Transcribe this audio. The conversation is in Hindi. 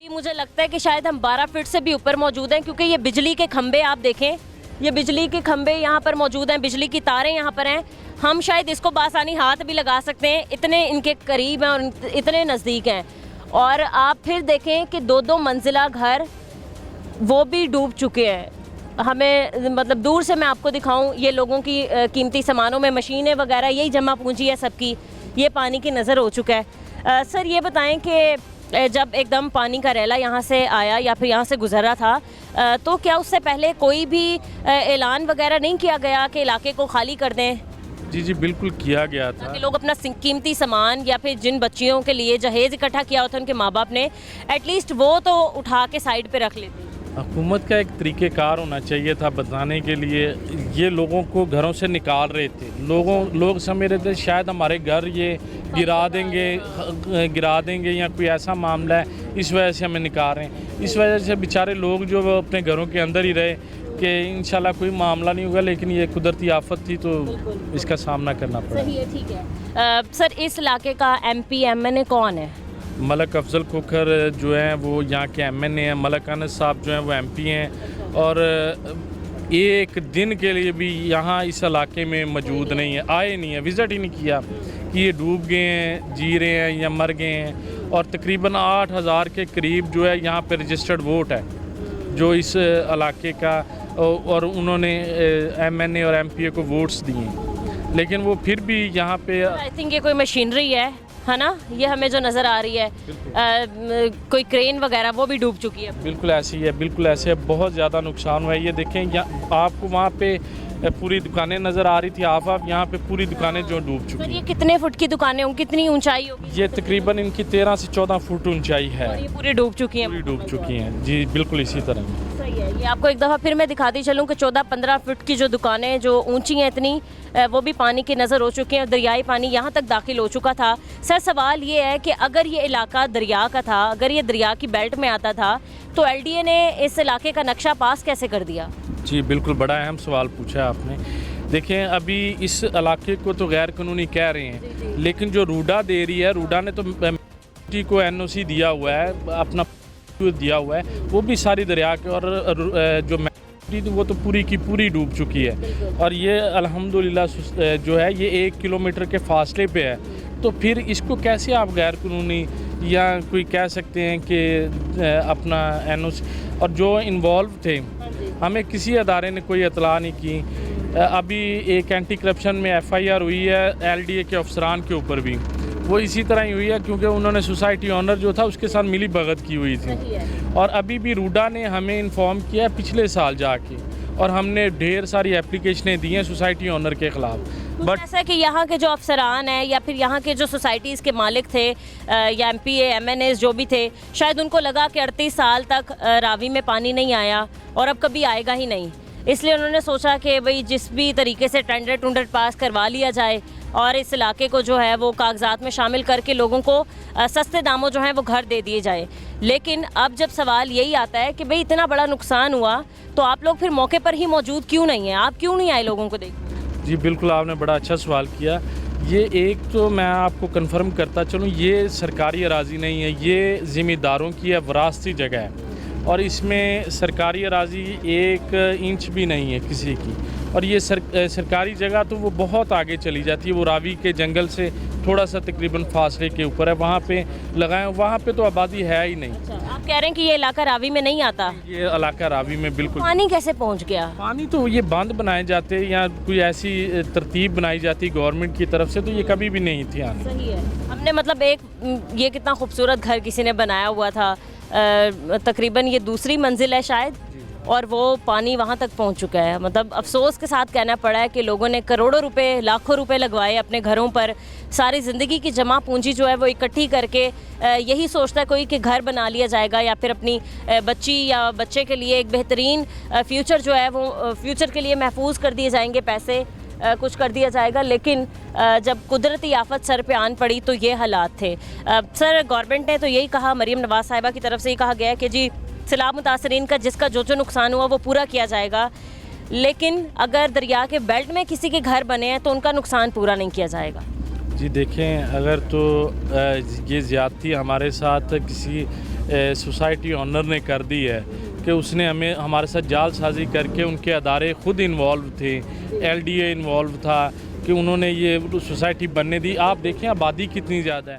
मुझे लगता है कि शायद हम 12 फीट से भी ऊपर मौजूद हैं, क्योंकि ये बिजली के खंभे आप देखें, ये बिजली के खंभे यहाँ पर मौजूद हैं, बिजली की तारें यहाँ पर हैं। हम शायद इसको बासानी हाथ भी लगा सकते हैं, इतने इनके करीब हैं और इतने नज़दीक हैं। और आप फिर देखें कि 2-2 मंजिला घर वो भी डूब चुके हैं। हमें मतलब दूर से मैं आपको दिखाऊं, ये लोगों की कीमती सामानों में मशीनें वगैरह यही जमा पूंजी है सबकी, ये पानी की नज़र हो चुका है। सर ये बताएं कि जब एकदम पानी का रैला यहाँ से आया या फिर यहाँ से गुजरा था, तो क्या उससे पहले कोई भी ऐलान वगैरह नहीं किया गया कि इलाके को खाली कर दें? जी बिल्कुल किया गया था कि लोग अपना कीमती सामान या फिर जिन बच्चियों के लिए जहेज़ इकट्ठा किया होता है उनके माँ बाप ने, एटलीस्ट वो तो उठा के साइड पे रख लेते। हुकूमत का एक तरीक़ेकार होना चाहिए था बताने के लिए। ये लोगों को घरों से निकाल रहे थे, लोग समझ रहे थे शायद हमारे घर ये गिरा देंगे या कोई ऐसा मामला है, इस वजह से हमें निकाल रहे हैं। इस वजह से बेचारे लोग जो अपने घरों के अंदर ही रहे कि इंशाल्लाह कोई मामला नहीं होगा, लेकिन ये कुदरती आफत थी तो इसका सामना करना पड़ा। सही है, ठीक है। सर इस इलाके का MP MNA कौन है? मलक अफजल खोखर जो हैं वो यहाँ के MNA हैं, मलक अनस साहब जो हैं वो MP हैं, और एक दिन के लिए भी यहाँ इस इलाके में मौजूद नहीं है, आए नहीं है, विज़िट ही नहीं किया कि ये डूब गए हैं, जी रहे हैं या मर गए हैं। और तकरीबन 8000 के करीब जो है यहाँ पे रजिस्टर्ड वोट है जो इस इलाके का, और उन्होंने MNA और MPA को वोट्स दिए, लेकिन वो फिर भी यहाँ पे आई थिंक ये कोई मशीनरी है ना, ये हमें जो नज़र आ रही है कोई क्रेन वगैरह वो भी डूब चुकी है। बिल्कुल ऐसी है, बिल्कुल ऐसे है, बहुत ज़्यादा नुकसान हुआ है। ये देखें यहाँ आपको वहाँ पे पूरी दुकानें नज़र आ रही थी, आप यहाँ पे पूरी दुकानें जो डूब चुकी हैं। ये कितने फुट की दुकानें होंगी, कितनी ऊंचाई होगी? ये तकरीबन इनकी 13 से 14 फुट ऊंचाई है। और ये पूरी डूब चुकी हैं? पूरी डूब चुकी हैं जी, बिल्कुल इसी तरह। सही है। ये आपको एक दफ़ा फिर मैं दिखाती चलूँ कि 14-15 फुट की जो दुकानें जो ऊंची हैं इतनी, वो भी पानी की नज़र हो चुकी हैं, और दरियाई पानी यहाँ तक दाखिल हो चुका था। सर सवाल ये है कि अगर ये इलाका दरिया का था, अगर ये दरिया की बेल्ट में आता था, तो LDA ने इस इलाके का नक्शा पास कैसे कर दिया? जी बिल्कुल बड़ा अहम सवाल पूछा आपने। देखें अभी इस इलाके को तो गैर कानूनी कह रहे हैं, लेकिन जो रूडा दे रही है, रूडा ने तो को NOC दिया हुआ है, अपना दिया हुआ है, वो भी सारी दरिया के, और जो वो तो पूरी की पूरी डूब चुकी है। और ये अल्हम्दुलिल्लाह जो है ये 1 किलोमीटर के फासले पे है, तो फिर इसको कैसे आप गैर कानूनी या कोई कह सकते हैं कि अपना NOC, और जो इन्वॉल्व थे हमें किसी अदारे ने कोई इतला नहीं की। अभी एक एंटी करप्शन में FIR हुई है LDA के अफसरान के ऊपर भी, वो इसी तरह ही हुई है क्योंकि उन्होंने सोसाइटी ओनर जो था उसके साथ मिली भगत की हुई थी। और अभी भी रूडा ने हमें इन्फॉर्म किया है पिछले साल जाके, और हमने ढेर सारी एप्लीकेशनें दी हैं सोसाइटी ओनर के ख़िलाफ़। बट ऐसा कि यहाँ के जो अफसरान हैं या फिर यहाँ के जो सोसाइटीज़ के मालिक थे या MPA MNAs जो भी थे, शायद उनको लगा कि 38 साल तक रावी में पानी नहीं आया और अब कभी आएगा ही नहीं, इसलिए उन्होंने सोचा कि भाई जिस भी तरीके से टेंडर पास करवा लिया जाए और इस इलाके को जो है वो कागजात में शामिल करके लोगों को सस्ते दामों जो हैं वो घर दे दिए जाए। लेकिन अब जब सवाल यही आता है कि भाई इतना बड़ा नुकसान हुआ तो आप लोग फिर मौके पर ही मौजूद क्यों नहीं हैं, आप क्यों नहीं आए लोगों को देखने? जी बिल्कुल, आपने बड़ा अच्छा सवाल किया। ये एक तो मैं आपको कंफर्म करता चलूँ, ये सरकारी अराज़ी नहीं है, ये ज़िम्मेदारों की है, वरासती जगह है, और इसमें सरकारी अराज़ी 1 इंच भी नहीं है किसी की। और ये सरकारी जगह तो वो बहुत आगे चली जाती है, वो रावी के जंगल से थोड़ा सा तकरीबन फासले के ऊपर है, वहाँ पे लगाएं, वहाँ पे तो आबादी है ही नहीं। अच्छा, आप कह रहे हैं कि ये इलाका रावी में नहीं आता? ये इलाका रावी में बिल्कुल। पानी कैसे पहुँच गया? पानी तो ये बांध बनाए जाते या कोई ऐसी तरतीब बनाई जाती गवर्नमेंट की तरफ से, तो ये कभी भी नहीं थी आने। सही है। हमने मतलब ये कितना खूबसूरत घर किसी ने बनाया हुआ था, तकरीबन ये दूसरी मंजिल है शायद, और वो पानी वहाँ तक पहुँच चुका है। मतलब अफसोस के साथ कहना पड़ा है कि लोगों ने करोड़ों रुपए, लाखों रुपए लगवाए अपने घरों पर, सारी ज़िंदगी की जमा पूंजी जो है वो इकट्ठी करके यही सोचता है कोई कि घर बना लिया जाएगा या फिर अपनी बच्ची या बच्चे के लिए एक बेहतरीन फ्यूचर जो है वो फ्यूचर के लिए महफूज कर दिए जाएंगे, पैसे कुछ कर दिया जाएगा। लेकिन जब कुदरती आफत सर पे आन पड़ी तो ये हालात थे। सर गवर्नमेंट ने तो यही कहा, मरीम नवाज़ साहिबा की तरफ से ही कहा गया है कि जी सैलाब मुतासरीन का जिसका जो नुकसान हुआ वो पूरा किया जाएगा, लेकिन अगर दरिया के बेल्ट में किसी के घर बने हैं तो उनका नुकसान पूरा नहीं किया जाएगा। जी देखें, अगर तो ये ज़्यादती हमारे साथ किसी सोसाइटी ऑनर ने कर दी है कि उसने हमें हमारे साथ जालसाजी करके, उनके अदारे खुद इन्वॉल्व थे, LDA इन्वॉल्व था कि उन्होंने ये सोसाइटी बनने दी। आप देखें आबादी कितनी ज़्यादा है।